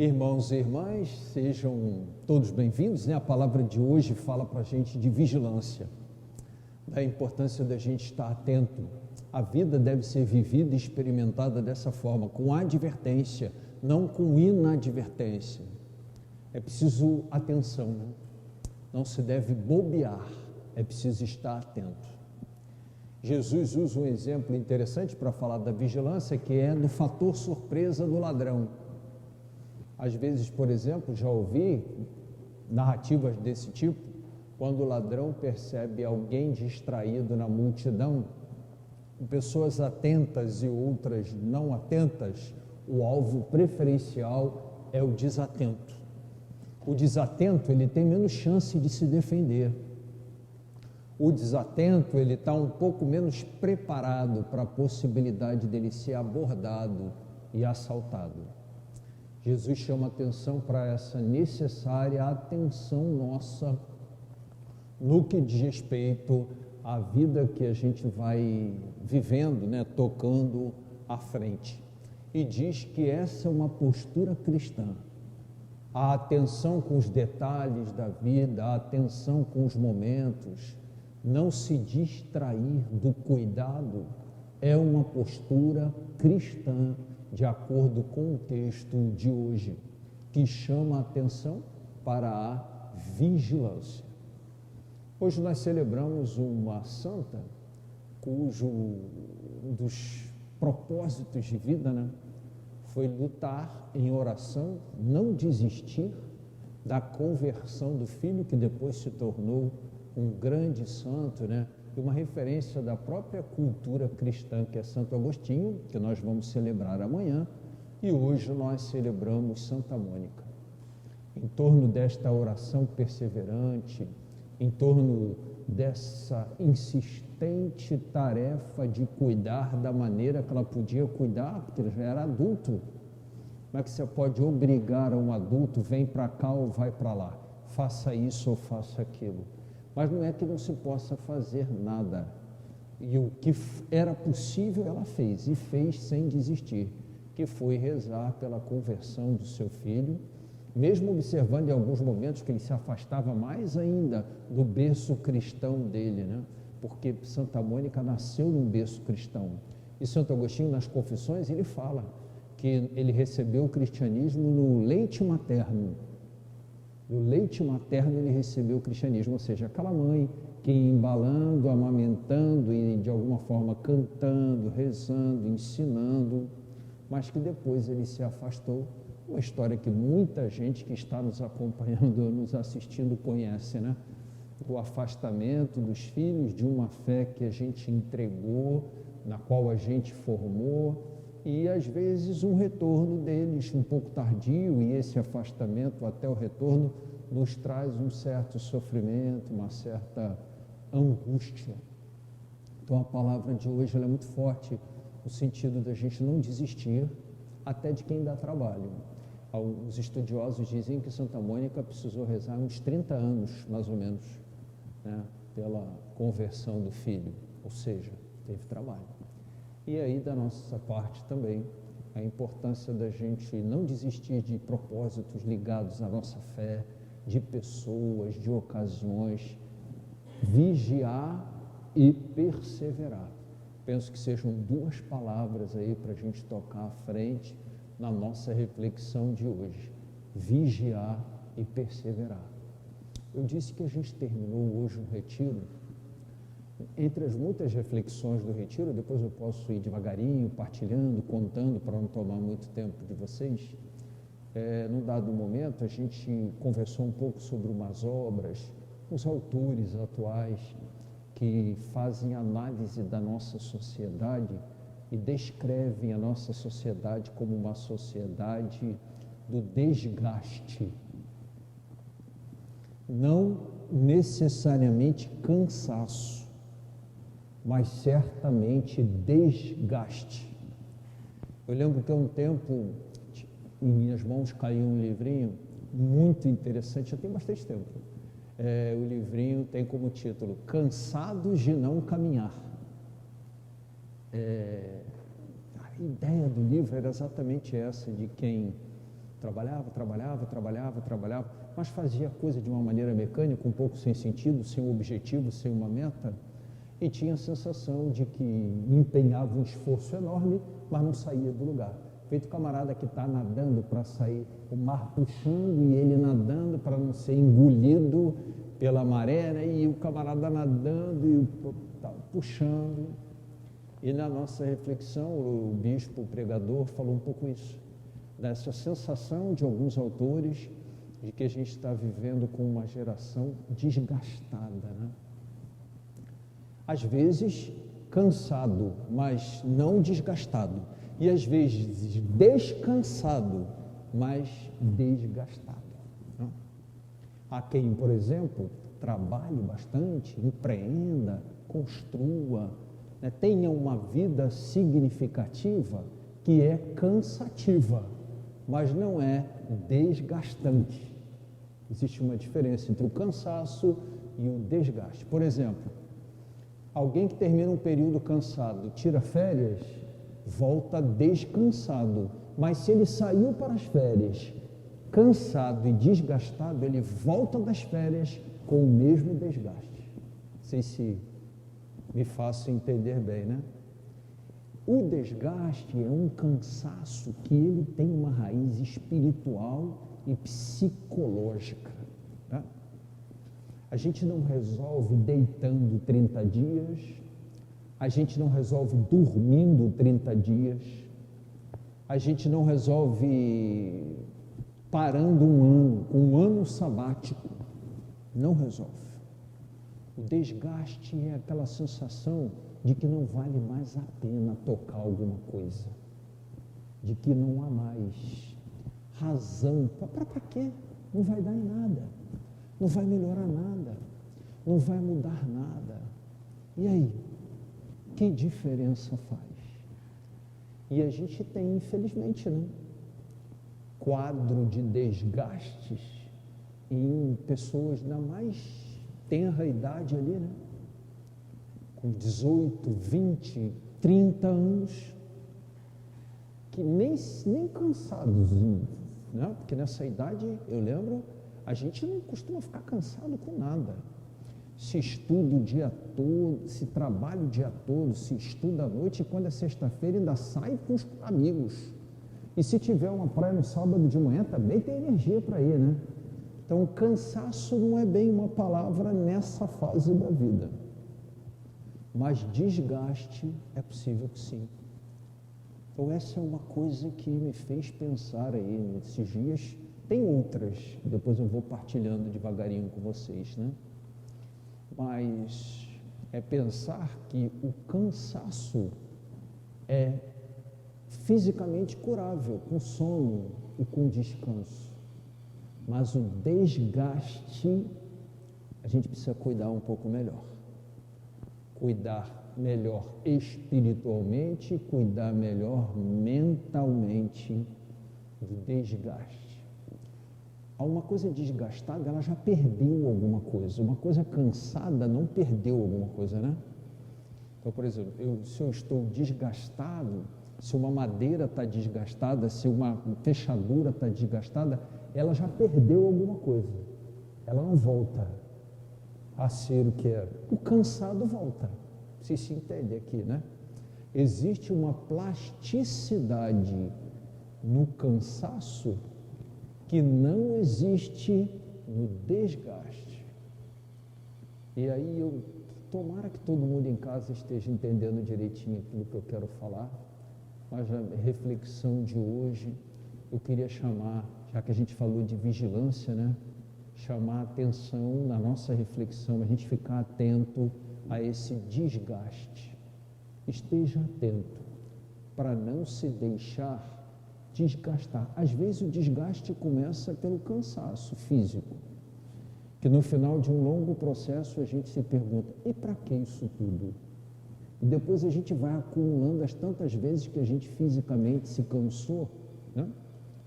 Irmãos e irmãs, sejam todos bem-vindos, né? A palavra de hoje fala para a gente de vigilância, da importância da gente estar atento. A vida deve ser vivida e experimentada dessa forma, com advertência, não com inadvertência. É preciso atenção, né? Não se deve bobear, é preciso estar atento. Jesus usa um exemplo interessante para falar da vigilância, que é no fator surpresa do ladrão. Às vezes, por exemplo, já ouvi narrativas desse tipo, quando o ladrão percebe alguém distraído na multidão, pessoas atentas e outras não atentas, o alvo preferencial é o desatento. O desatento, ele tem menos chance de se defender. O desatento, ele está um pouco menos preparado para a possibilidade dele ser abordado e assaltado. Jesus chama atenção para essa necessária atenção nossa no que diz respeito à vida que a gente vai vivendo, né, tocando à frente. E diz que essa é uma postura cristã. A atenção com os detalhes da vida, a atenção com os momentos, não se distrair do cuidado, é uma postura cristã, de acordo com o texto de hoje, que chama a atenção para a vigilância. Hoje nós celebramos uma santa cujo um dos propósitos de vida, né, foi lutar em oração, não desistir da conversão do filho, que depois se tornou um grande santo, né, e uma referência da própria cultura cristã, que é Santo Agostinho, que nós vamos celebrar amanhã, e hoje nós celebramos Santa Mônica. Em torno desta oração perseverante, em torno dessa insistente tarefa de cuidar da maneira que ela podia cuidar, porque ela já era adulto. Como é que você pode obrigar a um adulto, vem para cá ou vai para lá, faça isso ou faça aquilo? Mas não é que não se possa fazer nada. E o que era possível ela fez, e fez sem desistir, que foi rezar pela conversão do seu filho, mesmo observando em alguns momentos que ele se afastava mais ainda do berço cristão dele, né? Porque Santa Mônica nasceu num berço cristão. E Santo Agostinho, nas Confissões, ele fala que ele recebeu o cristianismo no leite materno. No leite materno ele recebeu o cristianismo, ou seja, aquela mãe que embalando, amamentando e de alguma forma cantando, rezando, ensinando, mas que depois ele se afastou. Uma história que muita gente que está nos acompanhando, nos assistindo conhece, né? O afastamento dos filhos de uma fé que a gente entregou, na qual a gente formou, e às vezes um retorno deles um pouco tardio, e esse afastamento até o retorno nos traz um certo sofrimento, uma certa angústia. Então a palavra de hoje ela é muito forte, no sentido da gente não desistir até de quem dá trabalho. Os estudiosos dizem que Santa Mônica precisou rezar uns 30 anos, mais ou menos, né, pela conversão do filho, ou seja, teve trabalho. E aí, da nossa parte também, a importância da gente não desistir de propósitos ligados à nossa fé, de pessoas, de ocasiões, vigiar e perseverar. Penso que sejam duas palavras aí para a gente tocar à frente na nossa reflexão de hoje: vigiar e perseverar. Eu disse que a gente terminou hoje um retiro. Entre as muitas reflexões do retiro, depois eu posso ir devagarinho, partilhando, contando, para não tomar muito tempo de vocês. Num dado momento, a gente conversou um pouco sobre umas obras, os autores atuais que fazem análise da nossa sociedade e descrevem a nossa sociedade como uma sociedade do desgaste. Não necessariamente cansaço, mas certamente desgaste. Eu lembro que há um tempo, em minhas mãos caiu um livrinho muito interessante, já tem bastante tempo. O livrinho tem como título Cansados de Não Caminhar. A ideia do livro era exatamente essa, de quem Trabalhava, mas fazia a coisa de uma maneira mecânica, um pouco sem sentido, sem um objetivo, sem uma meta, e tinha a sensação de que empenhava um esforço enorme, mas não saía do lugar. Feito o camarada que está nadando para sair, o mar puxando e ele nadando para não ser engolido pela maré, né? E o camarada nadando e puxando. E na nossa reflexão, o bispo, o pregador, falou um pouco isso, dessa sensação de alguns autores de que a gente está vivendo com uma geração desgastada, né? Às vezes cansado, mas não desgastado, e às vezes descansado, mas desgastado, né? Há quem, por exemplo, trabalhe bastante, empreenda, construa, né? Tenha uma vida significativa que é cansativa, mas não é desgastante. Existe uma diferença entre o cansaço e o desgaste. Por exemplo, alguém que termina um período cansado, tira férias, volta descansado, mas se ele saiu para as férias cansado e desgastado, ele volta das férias com o mesmo desgaste. Não sei se me faço entender bem, né? O desgaste é um cansaço que ele tem uma raiz espiritual e psicológica, né? A gente não resolve deitando 30 dias, a gente não resolve dormindo 30 dias, a gente não resolve parando um ano sabático, não resolve. O desgaste é aquela sensação de que não vale mais a pena tocar alguma coisa, de que não há mais razão. Para quê? Não vai dar em nada, não vai melhorar nada, não vai mudar nada. E aí, que diferença faz? E a gente tem, infelizmente, né, quadro de desgastes em pessoas da mais tenra idade ali, né? Com 18, 20, 30 anos, que nem cansados, né? Porque nessa idade, eu lembro, a gente não costuma ficar cansado com nada. Se estuda o dia todo, se trabalha o dia todo, se estuda à noite, e quando é sexta-feira ainda sai com os amigos. E se tiver uma praia no sábado de manhã, também tem energia para ir, né? Então, cansaço não é bem uma palavra nessa fase da vida. Mas desgaste é possível que sim. Então essa é uma coisa que me fez pensar aí nesses dias. Tem outras, depois eu vou partilhando devagarinho com vocês, né? Mas é pensar que o cansaço é fisicamente curável, com sono e com descanso. Mas o desgaste, a gente precisa cuidar um pouco melhor. Cuidar melhor espiritualmente, cuidar melhor mentalmente do desgaste. Uma coisa desgastada, ela já perdeu alguma coisa. Uma coisa cansada não perdeu alguma coisa, né? Então, por exemplo, se eu estou desgastado, se uma madeira está desgastada, se uma fechadura está desgastada, ela já perdeu alguma coisa. Ela não volta a ser o que era. O cansado volta. Se entende aqui, né? Existe uma plasticidade no cansaço que não existe no desgaste. E aí tomara que todo mundo em casa esteja entendendo direitinho aquilo que eu quero falar, mas a reflexão de hoje, eu queria chamar, já que a gente falou de vigilância, né? Chamar a atenção na nossa reflexão, a gente ficar atento a esse desgaste. Esteja atento para não se deixar desgastar. Às vezes o desgaste começa pelo cansaço físico, que no final de um longo processo a gente se pergunta, e para que isso tudo? E depois a gente vai acumulando as tantas vezes que a gente fisicamente se cansou, né?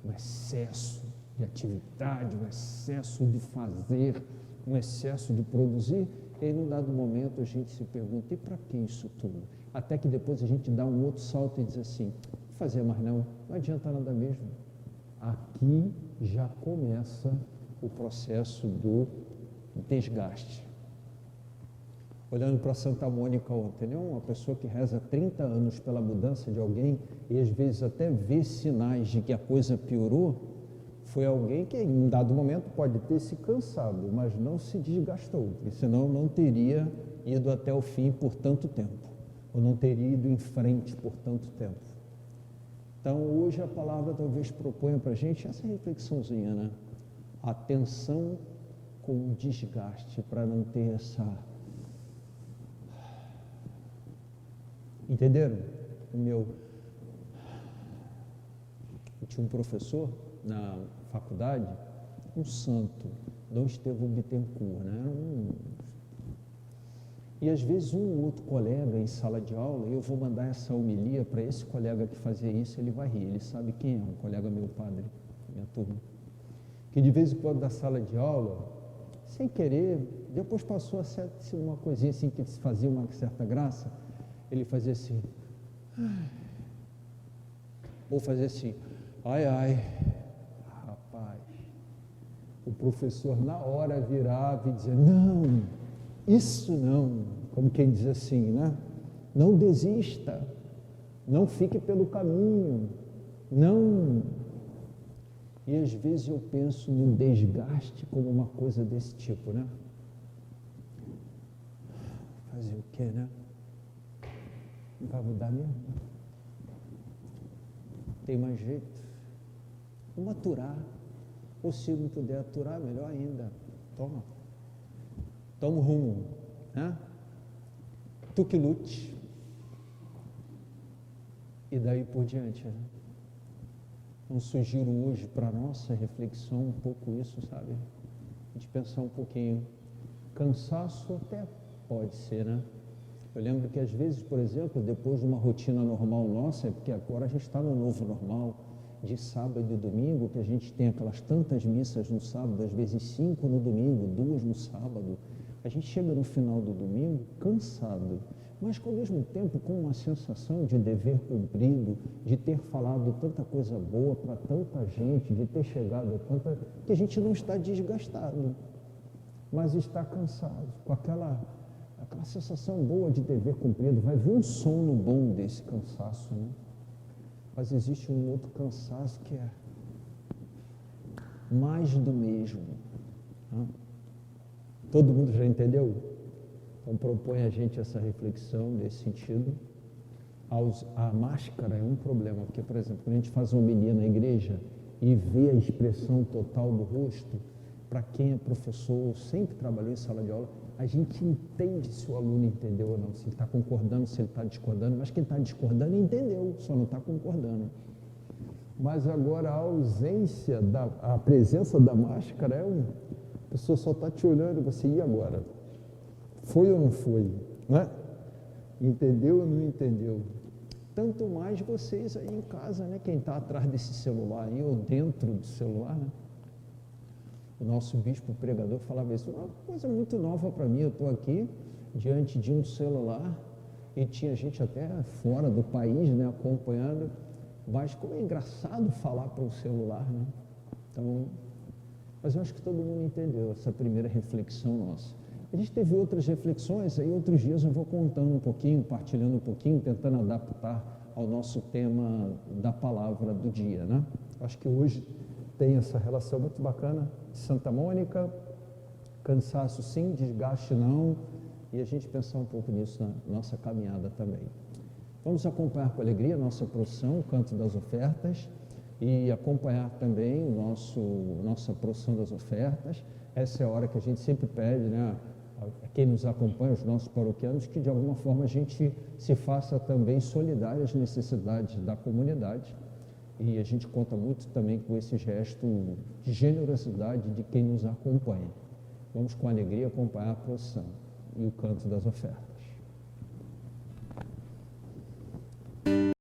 Um excesso de atividade, um excesso de fazer, um excesso de produzir, e aí num dado momento a gente se pergunta, e para que isso tudo? Até que depois a gente dá um outro salto e diz assim, não vou fazer mais não adianta nada mesmo, aqui já começa o processo do desgaste. Olhando para Santa Mônica ontem, né? Uma pessoa que reza 30 anos pela mudança de alguém e às vezes até vê sinais de que a coisa piorou, foi alguém que em um dado momento pode ter se cansado, mas não se desgastou, porque senão não teria ido até o fim por tanto tempo, ou não teria ido em frente por tanto tempo. Então hoje a palavra talvez proponha para a gente essa reflexãozinha, né? Atenção com o desgaste, para não ter essa... Entenderam? Eu tinha um professor na faculdade, um santo, Dom Estevão Bittencourt, né? E às vezes um ou outro colega em sala de aula, eu vou mandar essa homilia para esse colega que fazia isso, ele vai rir, ele sabe quem é, um colega meu padre, minha turma, que de vez em quando da sala de aula, sem querer, depois passou a ser uma coisinha assim que se fazia uma certa graça, ele fazia assim, ou fazia assim, ai, ai, rapaz, o professor na hora virava e dizia, não, isso não, como quem diz assim, né? Não desista, não fique pelo caminho, não. E às vezes eu penso no desgaste como uma coisa desse tipo, né? Fazer o quê, né? Não vai mudar mesmo? Tem mais jeito? Vamos aturar. Ou se não puder aturar, melhor ainda. Toma o rumo, né? Tu que lute. E daí por diante, né? Então sugiro hoje para a nossa reflexão um pouco isso, sabe? A gente pensar um pouquinho. Cansaço até pode ser, né? Eu lembro que às vezes, por exemplo, depois de uma rotina normal nossa, porque agora a gente está no novo normal, de sábado e domingo, que a gente tem aquelas tantas missas no sábado, às vezes 5 no domingo, 2 no sábado, a gente chega no final do domingo cansado, mas ao mesmo tempo com uma sensação de dever cumprido, de ter falado tanta coisa boa para tanta gente, de ter chegado a tanta... que a gente não está desgastado, mas está cansado, com aquela sensação boa de dever cumprido. Vai vir um sono bom desse cansaço, né? Mas existe um outro cansaço que é mais do mesmo, né? Todo mundo já entendeu? Então propõe a gente essa reflexão nesse sentido. A máscara é um problema, porque, por exemplo, quando a gente faz uma homilia na igreja e vê a expressão total do rosto, para quem é professor, sempre trabalhou em sala de aula, a gente entende se o aluno entendeu ou não, se ele está concordando, se ele está discordando, mas quem está discordando entendeu, só não está concordando. Mas agora a ausência, a presença da máscara a pessoa só está te olhando e você, e agora? Foi ou não foi? Né? Entendeu ou não entendeu? Tanto mais vocês aí em casa, né? Quem está atrás desse celular aí, ou dentro do celular, né? O nosso bispo pregador falava isso, uma coisa muito nova para mim, eu estou aqui diante de um celular e tinha gente até fora do país, né, acompanhando, mas como é engraçado falar para um celular, né? Então, mas eu acho que todo mundo entendeu essa primeira reflexão nossa. A gente teve outras reflexões, aí outros dias eu vou contando um pouquinho, partilhando um pouquinho, tentando adaptar ao nosso tema da palavra do dia, né? Acho que hoje tem essa relação muito bacana de Santa Mônica, cansaço sim, desgaste não, e a gente pensar um pouco nisso na nossa caminhada também. Vamos acompanhar com alegria a nossa procissão, o canto das ofertas, e acompanhar também nossa procissão das ofertas. Essa é a hora que a gente sempre pede, né, a quem nos acompanha, os nossos paroquianos, que de alguma forma a gente se faça também solidário às necessidades da comunidade. E a gente conta muito também com esse gesto de generosidade de quem nos acompanha. Vamos com alegria acompanhar a procissão e o canto das ofertas.